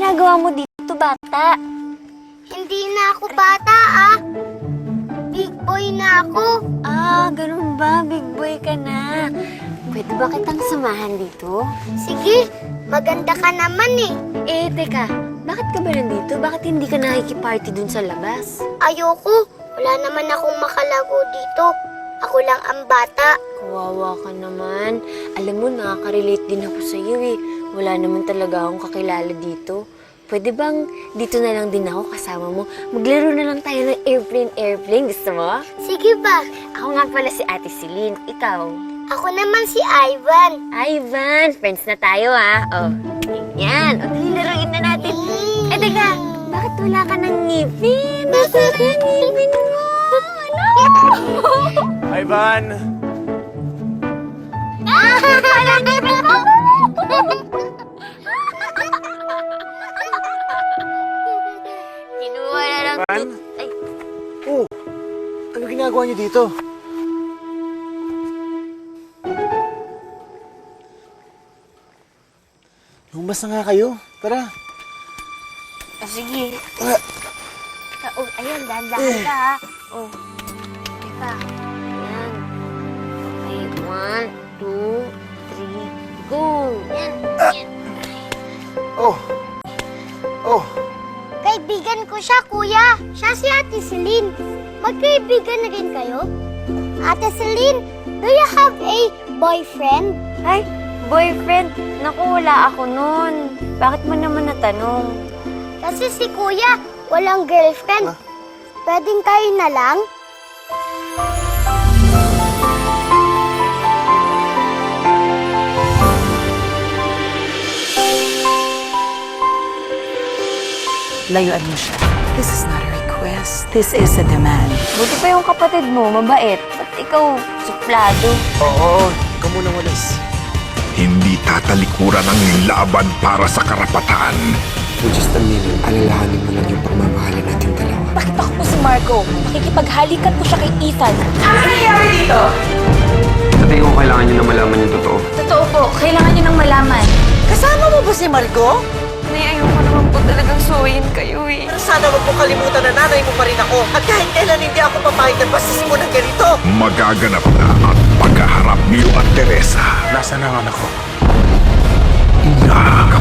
ginagawa mo dito, bata? Hindi na ako bata, Big boy na ako. Ganun ba? Big boy ka na. Pwede ba kitang samahan dito? Sige, maganda ka naman Teka. Bakit ka ba nandito? Bakit hindi ka nakikiparty dun sa labas? Ayoko. Wala naman akong makalago dito. Ako lang ang bata. Kawawa ka naman. Alam mo, nakaka-relate din ako sa iyo Wala naman talaga akong kakilala dito. Pwede bang dito na lang din ako kasama mo? Maglaro na lang tayo ng airplane. Gusto mo? Sige ba? Ako nga pala si Ate Celine. Ikaw? Ako naman si Ivan. Ivan! Friends na tayo, Yan. O, dali, laruin na natin. Teka. Bakit wala ka ng ngipin? Nasaan ang ngipin mo? Ivan! Wala ngipin mo! Kinuha na lang. Ivan? Ay, Oh, ano ginagawa niyo dito? Lumas na nga kayo. Tara. sige. Ah. Ayun, dahan-dahan ka, Teka. Yan. Okay, 1, 2, 3, go! Yan. Oh. Kaibigan ko siya, kuya. Siya si Ate Celine. Magkaibigan na rin kayo? Ate Celine, do you have a boyfriend? Ay, boyfriend. Naku, wala ako nun. Bakit mo naman natanong? Kasi si kuya, walang girlfriend. Pwedeng kayo na lang? Layuan mo siya. This is not a request. This is a demand. Buti pa yung kapatid mo, mabait. Ba't ikaw, suplado? Oo, ikaw muna walis. Hindi tatalikuran ang laban para sa karapatan. For just a minute, alalahanin mo lang yung pagmamahalan natin dalawa. Bakit ako po si Marco? Makikipaghalikan po siya kay Ethan. Ano nangyayari dito? Sa tingin ko kailangan nyo na malaman yung totoo. Totoo po, kailangan niyo nang malaman. Kasama mo ba si Margo? Nay, ayoko naman po talagang suwayin kayo Pero sana wag mo kalimutan na nanay mo pa rin ako. At kahit kailan hindi ako papayag na bastos mo ng ganito. Magaganap na ang pagkaharap niyo at Teresa. Nasaan ang anak ko? Nakakatawa.